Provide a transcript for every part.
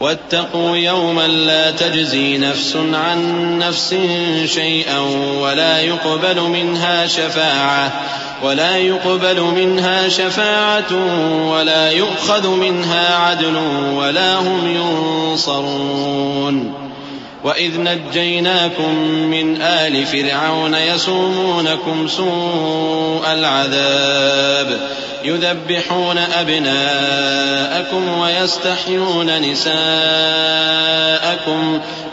واتقوا يوما لا تجزي نفس عن نفس شيئا ولا يقبل منها شفاعة ولا يؤخذ منها عدل ولا هم ينصرون وَإِذْ نَجَّيْنَاكُمْ مِنْ آلِ فِرْعَوْنَ يَسُومُونَكُمْ سُوءَ الْعَذَابِ يُذَبِّحُونَ أَبْنَاءَكُمْ وَيَسْتَحْيُونَ نِسَاءَكُمْ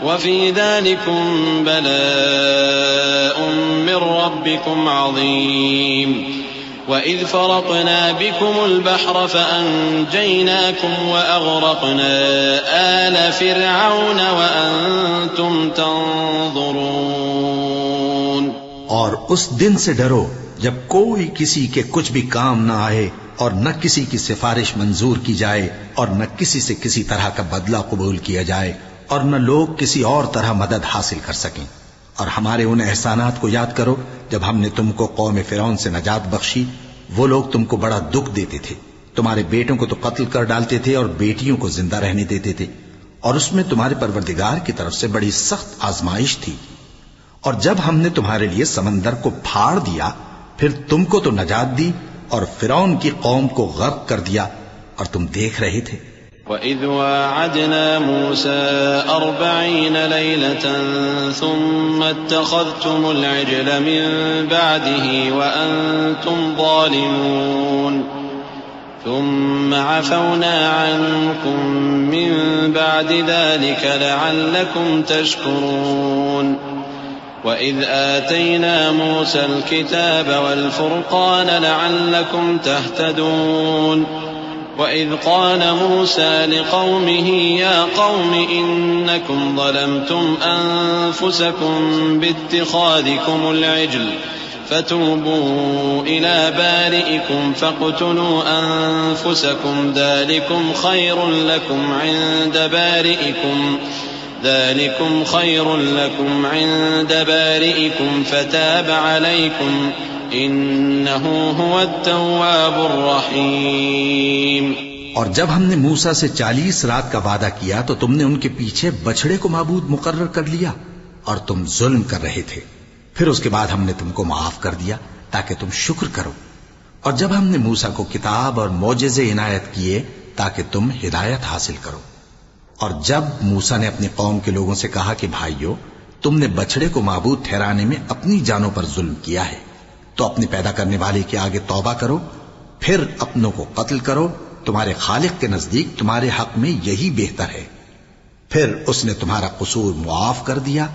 وَفِي ذَلِكُمْ بَلَاءٌ مِّن رَّبِّكُمْ عَظِيمٌ وَإِذْ فَرَقْنَا بِكُمُ الْبَحْرَ فَأَنجَيْنَاكُمْ وَأَغْرَقْنَا آلَ فِرْعَوْنَ وَأَنتُمْ تَنظُرُونَ۔ اور اس دن سے ڈرو جب کوئی کسی کے کچھ بھی کام نہ آئے اور نہ کسی کی سفارش منظور کی جائے اور نہ کسی سے کسی طرح کا بدلہ قبول کیا جائے اور نہ لوگ کسی اور طرح مدد حاصل کر سکیں۔ اور ہمارے ان احسانات کو یاد کرو جب ہم نے تم کو قوم فرعون سے نجات بخشی۔ وہ لوگ تم کو بڑا دکھ دیتے تھے، تمہارے بیٹوں کو تو قتل کر ڈالتے تھے اور بیٹیوں کو زندہ رہنے دیتے تھے، اور اس میں تمہارے پروردگار کی طرف سے بڑی سخت آزمائش تھی۔ اور جب ہم نے تمہارے لیے سمندر کو پھاڑ دیا پھر تم کو تو نجات دی اور فرعون کی قوم کو غرق کر دیا، اور تم دیکھ رہے تھے۔ وَإِذْ وَاعَدْنَا مُوسَىٰ 40 لَيْلَةً ثُمَّ اتَّخَذْتُمُ الْعِجْلَ مِن بَعْدِهِ وَأَنتُمْ ظَالِمُونَ ثُمَّ عَفَوْنَا عَنكُم مِّن بَعْدِ ذَلِكَ لَعَلَّكُمْ تَشْكُرُونَ وَإِذْ آتَيْنَا مُوسَى الْكِتَابَ وَالْفُرْقَانَ لَعَلَّكُمْ تَهْتَدُونَ وَإِذْ قَالَ مُوسَى لِقَوْمِهِ يَا قَوْمِ إِنَّكُمْ ظَلَمْتُمْ أَنفُسَكُمْ بِاتِّخَاذِكُمُ الْعِجْلَ فَتُوبُوا إِلَى بَارِئِكُمْ فَاقْتُلُوا أَنفُسَكُمْ ذَلِكُمْ خَيْرٌ لَكُمْ عِندَ بَارِئِكُمْ فَتَابَ عَلَيْكُمْ إِنَّهُ هُوَ التَّوَّابُ الرَّحِيمُ۔ اور جب ہم نے موسیٰ سے 40 رات کا وعدہ کیا تو تم نے ان کے پیچھے بچڑے کو معبود مقرر کر لیا اور تم ظلم کر رہے تھے۔ پھر اس کے بعد ہم نے تم کو معاف کر دیا تاکہ تم شکر کرو۔ اور جب ہم نے موسیٰ کو کتاب اور معجزے عنایت کیے تاکہ تم ہدایت حاصل کرو۔ اور جب موسیٰ نے اپنی قوم کے لوگوں سے کہا کہ بھائیو، تم نے بچڑے کو معبود ٹھہرانے میں اپنی جانوں پر ظلم کیا ہے، تو اپنے پیدا کرنے والے کے آگے توبہ کرو، پھر اپنوں کو قتل کرو، تمہارے خالق کے نزدیک تمہارے حق میں یہی بہتر ہے۔ پھر اس نے تمہارا قصور معاف کر دیا،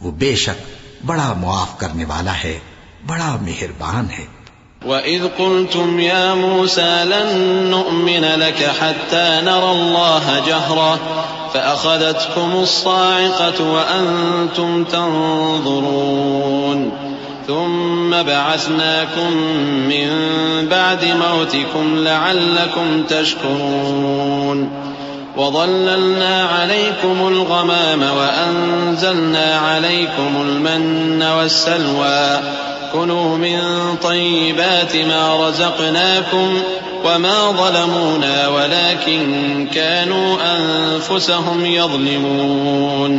وہ بے شک بڑا معاف کرنے والا ہے، بڑا مہربان ہے۔ وَإِذْ قُلْتُمْ يَا مُوسَىٰ لَن نُّؤْمِنَ لَكَ حَتَّىٰ نَرَى اللَّهَ جَهْرَةً فَأَخَذَتْكُمُ الصَّاعِقَةُ وَأَنتُمْ تَنظُرُونَ ثُمَّ بَعَثْنَاكُم مِّن بَعْدِ مَوْتِكُمْ لَعَلَّكُمْ تَشْكُرُونَ وَظَلَّلْنَا عَلَيْكُمُ الْغَمَامَ وَأَنزَلْنَا عَلَيْكُمُ الْمَنَّ وَالسَّلْوَىٰ كُلُوا مِن طَيِّبَاتِ مَا رَزَقْنَاكُمْ وَمَا ظَلَمُونَا وَلَٰكِن كَانُوا أَنفُسَهُمْ يَظْلِمُونَ۔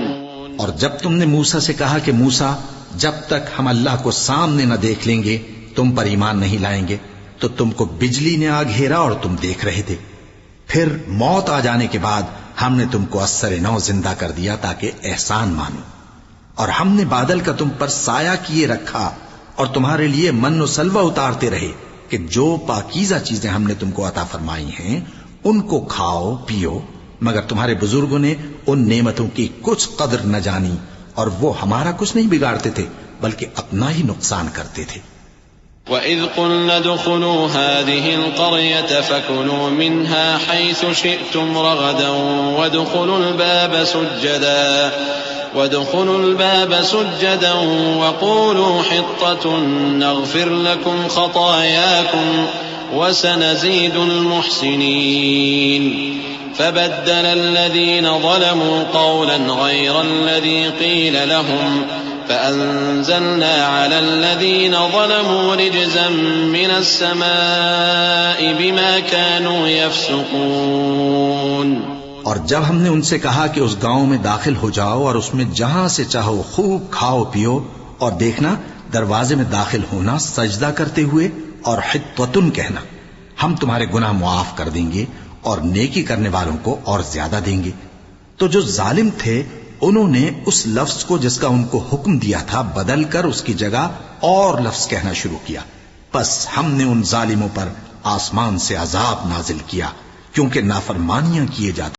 اور جب تم نے موسیٰ سے کہا کہ موسیٰ، جب تک ہم اللہ کو سامنے نہ دیکھ لیں گے تم پر ایمان نہیں لائیں گے، تو تم کو بجلی نے آ گھیرا اور تم دیکھ رہے تھے۔ پھر موت آ جانے کے بعد ہم نے تم کو اثر نو زندہ کر دیا تاکہ احسان مانو، اور ہم نے بادل کا تم پر سایہ کیے رکھا اور تمہارے لیے من و سلوہ اتارتے رہے کہ جو پاکیزہ چیزیں ہم نے تم کو عطا فرمائی ہیں ان کو کھاؤ پیو، مگر تمہارے بزرگوں نے ان نعمتوں کی کچھ قدر نہ جانی اور وہ ہمارا کچھ نہیں بگاڑتے تھے بلکہ اپنا ہی نقصان کرتے تھے۔ وَإِذْ قُلْنَا ادْخُلُوا هَٰذِهِ الْقَرْيَةَ فَكُلُوا مِنْهَا حَيْثُ شِئْتُمْ رَغَدًا وَادْخُلُوا الْبَابَ سُجَّدًا وَقُولُوا حِطَّةٌ نَّغْفِرْ لَكُمْ خَطَايَاكُمْ وَسَنَزِيدُ الْمُحْسِنِينَ فَبَدَّلَ الَّذِينَ ظَلَمُوا قَوْلًا غَيْرَ الَّذِي قِيلَ لَهُمْ فَأَنزَلْنَا عَلَى الَّذِينَ ظَلَمُوا رِجْزًا مِّنَ السَّمَاءِ بِمَا كَانُوا يَفْسُقُونَ۔ اور جب ہم نے ان سے کہا کہ اس گاؤں میں داخل ہو جاؤ اور اس میں جہاں سے چاہو خوب کھاؤ پیو، اور دیکھنا دروازے میں داخل ہونا سجدہ کرتے ہوئے اور حطوتن کہنا، ہم تمہارے گناہ معاف کر دیں گے اور نیکی کرنے والوں کو اور زیادہ دیں گے، تو جو ظالم تھے انہوں نے اس لفظ کو جس کا ان کو حکم دیا تھا بدل کر اس کی جگہ اور لفظ کہنا شروع کیا، پس ہم نے ان ظالموں پر آسمان سے عذاب نازل کیا کیونکہ نافرمانیاں کیے جاتے